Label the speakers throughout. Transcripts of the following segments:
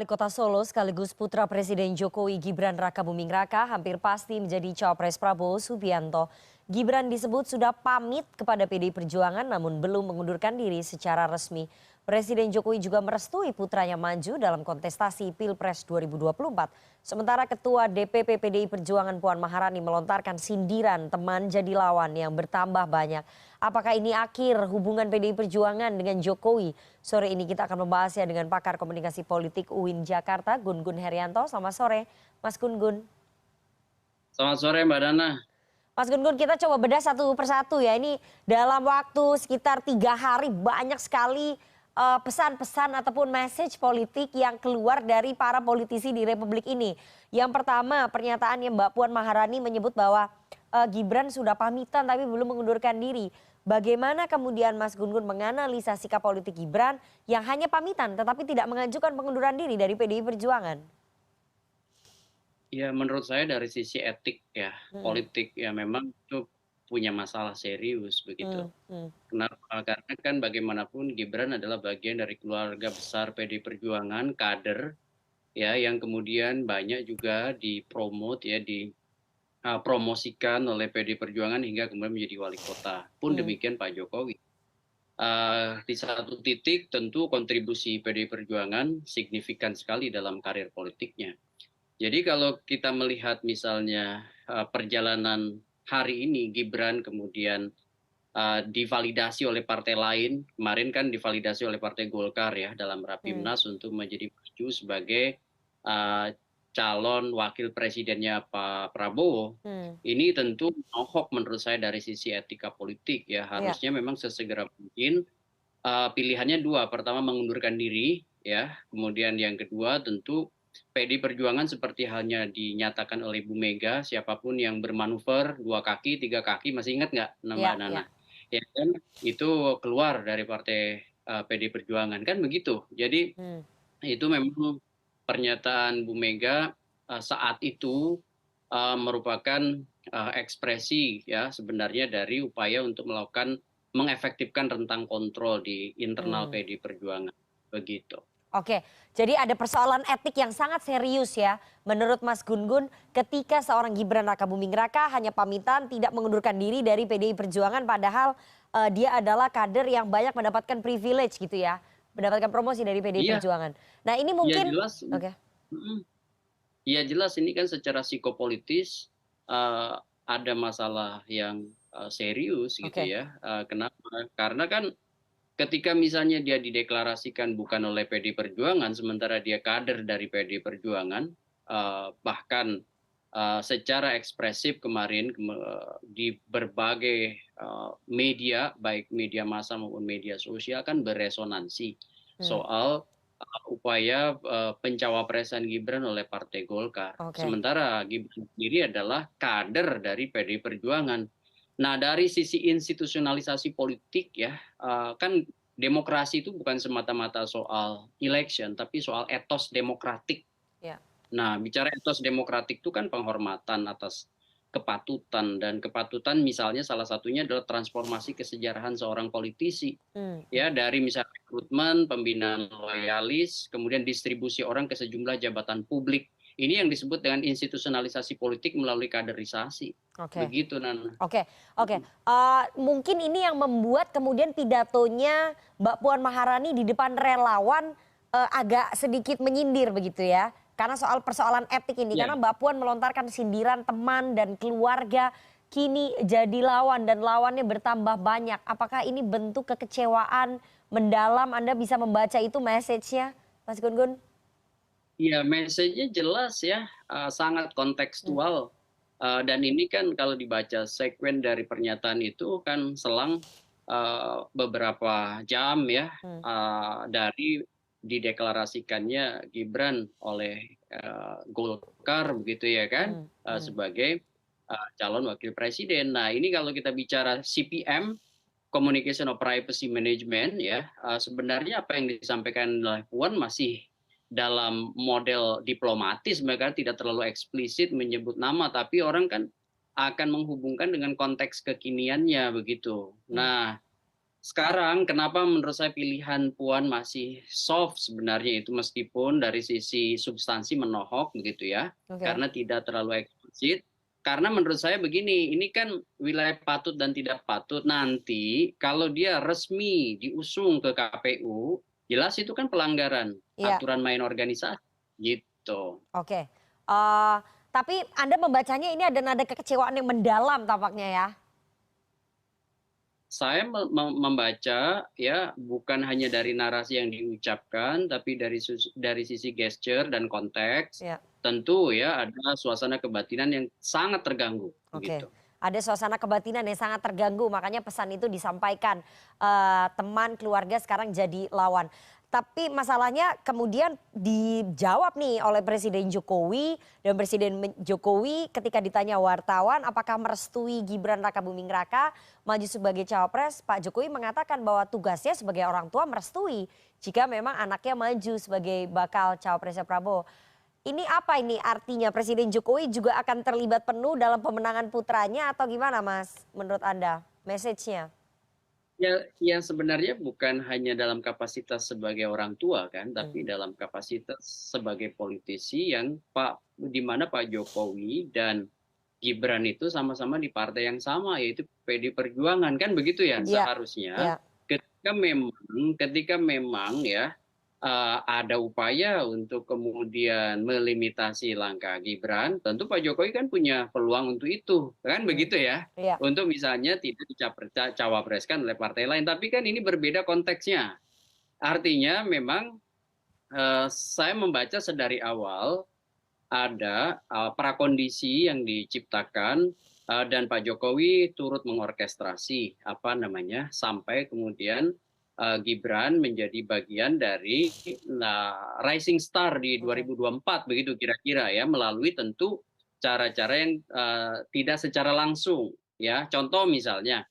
Speaker 1: Wali Kota Solo sekaligus putra Presiden Jokowi Gibran Rakabuming Raka hampir pasti menjadi cawapres Prabowo Subianto. Gibran disebut sudah pamit kepada PDI Perjuangan namun belum mengundurkan diri secara resmi. Presiden Jokowi juga merestui putranya maju dalam kontestasi Pilpres 2024. Sementara Ketua DPP PDI Perjuangan Puan Maharani melontarkan sindiran teman jadi lawan yang bertambah banyak. Apakah ini akhir hubungan PDI Perjuangan dengan Jokowi? Sore ini kita akan membahasnya dengan pakar komunikasi politik UIN Jakarta, Gun Gun Herianto. Selamat sore, Mas Gun Gun.
Speaker 2: Selamat sore Mbak Dana.
Speaker 1: Mas Gun Gun, kita coba bedah satu persatu ya. Ini dalam waktu sekitar 3 hari banyak sekali pesan-pesan ataupun message politik yang keluar dari para politisi di Republik ini. Yang pertama, pernyataannya Mbak Puan Maharani menyebut bahwa Gibran sudah pamitan tapi belum mengundurkan diri. Bagaimana kemudian Mas Gun Gun menganalisa sikap politik Gibran yang hanya pamitan tetapi tidak mengajukan pengunduran diri dari PDI Perjuangan?
Speaker 2: Ya menurut saya dari sisi etik ya, politik ya memang itu punya masalah serius begitu. Kenapa? Karena kan bagaimanapun Gibran adalah bagian dari keluarga besar PDI Perjuangan, kader ya yang kemudian banyak juga dipromot ya dipromosikan oleh PDI Perjuangan hingga kemudian menjadi wali kota. Pun demikian Pak Jokowi. Di satu titik tentu kontribusi PDI Perjuangan signifikan sekali dalam karir politiknya. Jadi kalau kita melihat misalnya perjalanan hari ini Gibran kemudian divalidasi oleh partai lain, kemarin kan divalidasi oleh Partai Golkar ya dalam Rapimnas untuk menjadi maju sebagai calon wakil presidennya Pak Prabowo. Ini tentu nohok menurut saya dari sisi etika politik ya, harusnya memang sesegera mungkin pilihannya dua, pertama mengundurkan diri ya, kemudian yang kedua tentu PDI Perjuangan seperti halnya dinyatakan oleh Bu Mega, siapapun yang bermanuver 2 kaki, 3 kaki, masih ingat nggak Mbak Nana? Ya kan itu keluar dari partai PDI Perjuangan kan begitu. Jadi itu memang pernyataan Bu Mega saat itu merupakan ekspresi ya sebenarnya dari upaya untuk melakukan mengefektifkan rentang kontrol di internal PDI Perjuangan begitu.
Speaker 1: Oke, jadi ada persoalan etik yang sangat serius ya. Menurut Mas Gun Gun, ketika seorang Gibran Rakabuming Raka hanya pamitan tidak mengundurkan diri dari PDI Perjuangan padahal dia adalah kader yang banyak mendapatkan privilege gitu ya. Mendapatkan promosi dari PDI Perjuangan. Nah ini mungkin...
Speaker 2: Ya jelas, ya jelas ini kan secara psikopolitis ada masalah yang serius gitu ya. Kenapa? Karena kan ketika misalnya dia dideklarasikan bukan oleh PDI Perjuangan, sementara dia kader dari PDI Perjuangan, bahkan secara ekspresif kemarin di berbagai media, baik media massa maupun media sosial kan beresonansi soal upaya pencawapresan Gibran oleh Partai Golkar. Sementara Gibran sendiri adalah kader dari PDI Perjuangan. Nah dari sisi institusionalisasi politik ya kan demokrasi itu bukan semata-mata soal election tapi soal etos demokratik. Nah bicara etos demokratik itu kan penghormatan atas kepatutan dan kepatutan misalnya salah satunya adalah transformasi kesejarahan seorang politisi ya dari misalnya rekrutmen, pembinaan loyalis, kemudian distribusi orang ke sejumlah jabatan publik. Ini yang disebut dengan institusionalisasi politik melalui kaderisasi. Begitu Nana.
Speaker 1: Oke. Mungkin ini yang membuat kemudian pidatonya Mbak Puan Maharani di depan relawan agak sedikit menyindir begitu ya. Karena soal persoalan etik ini. Karena Mbak Puan melontarkan sindiran teman dan keluarga kini jadi lawan dan lawannya bertambah banyak. Apakah ini bentuk kekecewaan mendalam? Anda bisa membaca itu message-nya Mas Gun Gun?
Speaker 2: Ya, message-nya jelas ya, sangat kontekstual. Dan ini kan kalau dibaca sekuen dari pernyataan itu kan selang beberapa jam ya dari dideklarasikannya Gibran oleh Golkar begitu ya kan sebagai calon wakil presiden. Nah ini kalau kita bicara CPM, Communication of Privacy Management ya, sebenarnya apa yang disampaikan oleh Puan masih dalam model diplomatis, mereka tidak terlalu eksplisit menyebut nama, tapi orang kan akan menghubungkan dengan konteks kekiniannya begitu. Nah, sekarang kenapa menurut saya pilihan Puan masih soft sebenarnya itu meskipun dari sisi substansi menohok begitu ya,
Speaker 1: Oke.
Speaker 2: karena tidak terlalu eksplisit. Karena menurut saya begini, ini kan wilayah patut dan tidak patut. Nanti kalau dia resmi diusung ke KPU, jelas itu kan pelanggaran
Speaker 1: Iya,
Speaker 2: aturan main organisasi gitu.
Speaker 1: oke. Eh, tapi Anda membacanya ini ada nada kekecewaan yang mendalam tampaknya ya.
Speaker 2: Saya membaca ya bukan hanya dari narasi yang diucapkan, tapi dari sisi gesture dan konteks,
Speaker 1: Ya,
Speaker 2: tentu ya ada suasana kebatinan yang sangat terganggu
Speaker 1: oke.
Speaker 2: begitu.
Speaker 1: Ada suasana kebatinan yang sangat terganggu, makanya pesan itu disampaikan. Teman, keluarga sekarang jadi lawan. Tapi masalahnya kemudian dijawab nih oleh Presiden Jokowi, dan Jokowi ketika ditanya wartawan apakah merestui Gibran Rakabuming Raka maju sebagai cawapres, Pak Jokowi mengatakan bahwa tugasnya sebagai orang tua merestui jika memang anaknya maju sebagai bakal cawapresnya Prabowo. Ini apa ini artinya Presiden Jokowi juga akan terlibat penuh dalam pemenangan putranya atau gimana Mas menurut Anda message-nya?
Speaker 2: Ya, ya sebenarnya bukan hanya dalam kapasitas sebagai orang tua kan,
Speaker 1: Hmm,
Speaker 2: tapi dalam kapasitas sebagai politisi yang di mana Pak Jokowi dan Gibran itu sama-sama di partai yang sama yaitu PD Perjuangan kan begitu ya
Speaker 1: iya,
Speaker 2: seharusnya
Speaker 1: iya,
Speaker 2: ketika memang ya ada upaya untuk kemudian melimitasi langkah Gibran, tentu Pak Jokowi kan punya peluang untuk itu, kan
Speaker 1: hmm,
Speaker 2: begitu ya?
Speaker 1: iya,
Speaker 2: Untuk misalnya tidak dicawapreskan oleh partai lain, tapi kan ini berbeda konteksnya. Artinya memang saya membaca sedari awal ada prakondisi yang diciptakan dan Pak Jokowi turut mengorkestrasi apa namanya sampai kemudian Gibran menjadi bagian dari rising star di
Speaker 1: oke,
Speaker 2: 2024 begitu kira-kira ya melalui tentu cara-cara yang tidak secara langsung ya contoh misalnya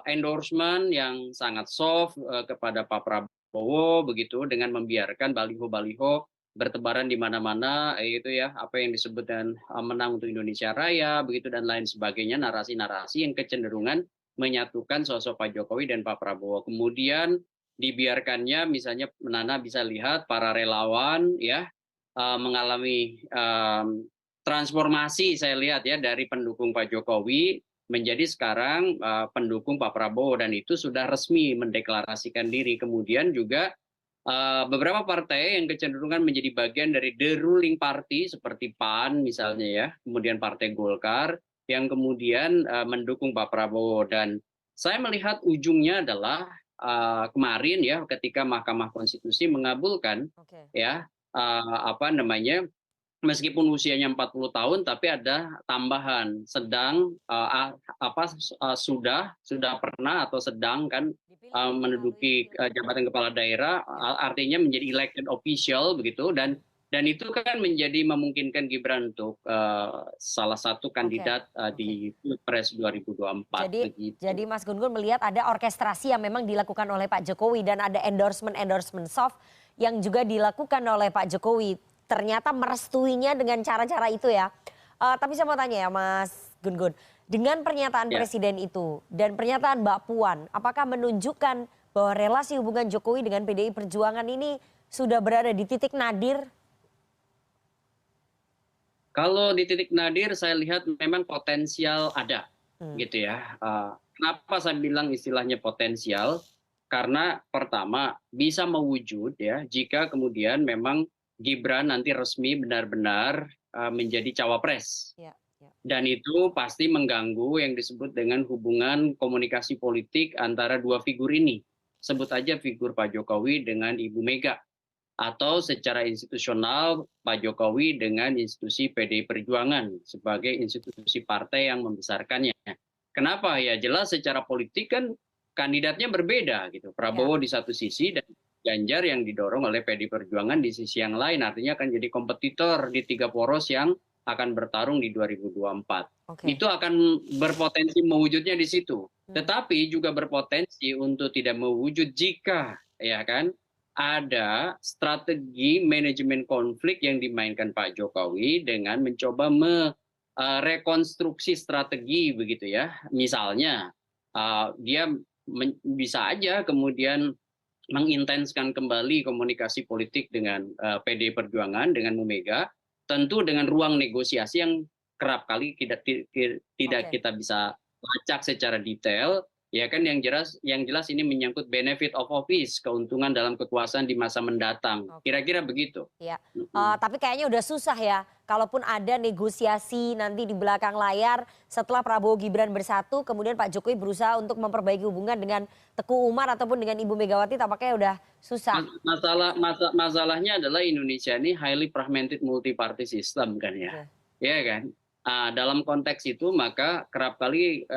Speaker 2: endorsement yang sangat soft kepada Pak Prabowo begitu dengan membiarkan baliho-baliho bertebaran di mana-mana itu ya apa yang disebut dengan menang untuk Indonesia Raya begitu dan lain sebagainya narasi-narasi yang kecenderungan menyatukan sosok Pak Jokowi dan Pak Prabowo. Kemudian dibiarkannya misalnya Nana bisa lihat para relawan ya mengalami transformasi saya lihat ya dari pendukung Pak Jokowi menjadi sekarang pendukung Pak Prabowo dan itu sudah resmi mendeklarasikan diri. Kemudian juga beberapa partai yang kecenderungan menjadi bagian dari the ruling party seperti PAN misalnya ya, kemudian Partai Golkar yang kemudian mendukung Pak Prabowo dan saya melihat ujungnya adalah kemarin ya ketika Mahkamah Konstitusi mengabulkan
Speaker 1: oke,
Speaker 2: ya apa namanya meskipun usianya 40 tahun tapi ada tambahan sedang sudah pernah atau sedang kan
Speaker 1: dipilih melalui
Speaker 2: menduduki
Speaker 1: pilkada.
Speaker 2: jabatan kepala daerah
Speaker 1: Ya,
Speaker 2: artinya menjadi elected official begitu dan itu kan menjadi memungkinkan Gibran untuk salah satu
Speaker 1: oke,
Speaker 2: kandidat
Speaker 1: oke.
Speaker 2: di Pilpres 2024
Speaker 1: Jadi
Speaker 2: begitu.
Speaker 1: jadi Mas Gun Gun melihat ada orkestrasi yang memang dilakukan oleh Pak Jokowi dan ada endorsement soft yang juga dilakukan oleh Pak Jokowi. Ternyata merestuinya dengan cara-cara itu ya. Tapi saya mau tanya ya Mas Gun Gun, dengan pernyataan
Speaker 2: Ya.
Speaker 1: presiden itu dan pernyataan Mbak Puan, apakah menunjukkan bahwa relasi hubungan Jokowi dengan PDI Perjuangan ini sudah berada di titik nadir?
Speaker 2: Kalau di titik nadir saya lihat memang potensial ada,
Speaker 1: Hmm,
Speaker 2: gitu ya. Kenapa saya bilang istilahnya potensial? Karena pertama bisa mewujud ya jika kemudian memang Gibran nanti resmi benar-benar menjadi cawapres.
Speaker 1: ya, ya.
Speaker 2: Dan itu pasti mengganggu yang disebut dengan hubungan komunikasi politik antara dua figur ini. Sebut aja figur Pak Jokowi dengan Ibu Mega atau secara institusional Pak Jokowi dengan institusi PDI Perjuangan sebagai institusi partai yang membesarkannya. Kenapa? Ya jelas secara politik kan kandidatnya berbeda gitu.
Speaker 1: Ya.
Speaker 2: Prabowo di satu sisi dan Ganjar yang didorong oleh PDI Perjuangan di sisi yang lain. Artinya akan jadi kompetitor di tiga poros yang akan bertarung di 2024.
Speaker 1: Oke.
Speaker 2: Itu akan berpotensi mewujudnya di situ.
Speaker 1: Hmm,
Speaker 2: Tetapi juga berpotensi untuk tidak mewujud jika ya kan ada strategi manajemen konflik yang dimainkan Pak Jokowi dengan mencoba merekonstruksi strategi begitu ya. Misalnya dia bisa aja kemudian mengintenskan kembali komunikasi politik dengan PDI Perjuangan, dengan Bu Mega, tentu dengan ruang negosiasi yang kerap kali tidak
Speaker 1: Oke.
Speaker 2: kita bisa lacak secara detail, ya kan, yang jelas ini menyangkut benefit of office, keuntungan dalam kekuasaan di masa mendatang.
Speaker 1: Oke.
Speaker 2: Kira-kira begitu.
Speaker 1: Iya,
Speaker 2: Mm-mm.
Speaker 1: tapi kayaknya udah susah ya, kalaupun ada negosiasi nanti di belakang layar setelah Prabowo Gibran bersatu, kemudian Pak Jokowi berusaha untuk memperbaiki hubungan dengan Teguh Umar ataupun dengan Ibu Megawati, tampaknya udah susah.
Speaker 2: Masalahnya adalah Indonesia ini highly fragmented multi party system kan ya.
Speaker 1: Oke.
Speaker 2: Ya kan? Dalam konteks itu maka kerap kali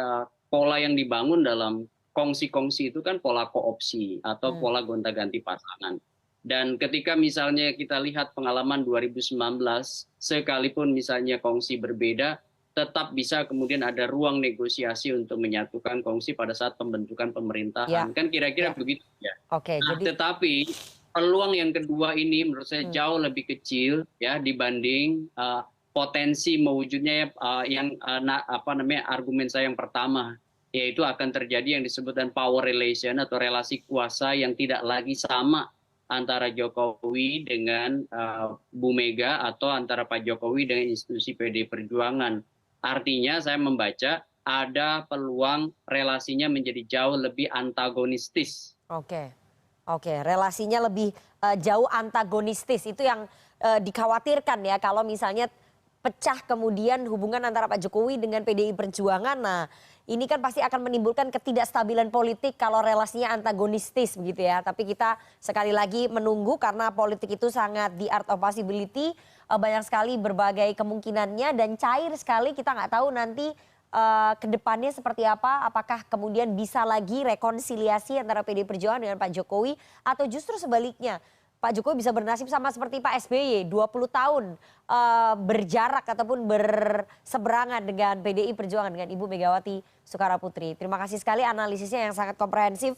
Speaker 2: pola yang dibangun dalam kongsi-kongsi itu kan pola koopsi atau
Speaker 1: Hmm.
Speaker 2: pola gonta-ganti pasangan. Dan ketika misalnya kita lihat pengalaman 2019, sekalipun misalnya kongsi berbeda, tetap bisa kemudian ada ruang negosiasi untuk menyatukan kongsi pada saat pembentukan
Speaker 1: Ya,
Speaker 2: pemerintahan. Kan kira-kira
Speaker 1: ya.
Speaker 2: begitu ya.
Speaker 1: Oke,
Speaker 2: Nah,
Speaker 1: jadi
Speaker 2: tetapi peluang yang kedua ini menurut saya
Speaker 1: hmm,
Speaker 2: jauh lebih kecil ya dibanding potensi mewujudnya apa namanya argumen saya yang pertama, yaitu akan terjadi yang disebutkan power relation atau relasi kuasa yang tidak lagi sama antara Jokowi dengan Bu Mega atau antara Pak Jokowi dengan institusi PD Perjuangan. Artinya saya membaca ada peluang relasinya menjadi jauh lebih antagonistis.
Speaker 1: oke. Oke, relasinya lebih jauh antagonistis. Itu yang dikhawatirkan ya kalau misalnya pecah kemudian hubungan antara Pak Jokowi dengan PDI Perjuangan. Nah, ini kan pasti akan menimbulkan ketidakstabilan politik kalau relasinya antagonistis begitu ya. Tapi kita sekali lagi menunggu karena politik itu sangat the art of possibility, banyak sekali berbagai kemungkinannya dan cair sekali. Kita nggak tahu nanti ke depannya seperti apa, apakah kemudian bisa lagi rekonsiliasi antara PDI Perjuangan dengan Pak Jokowi atau justru sebaliknya Pak Jokowi bisa bernasib sama seperti Pak SBY 20 tahun berjarak ataupun berseberangan dengan PDI Perjuangan dengan Ibu Megawati Soekarno Putri. Terima kasih sekali analisisnya yang sangat komprehensif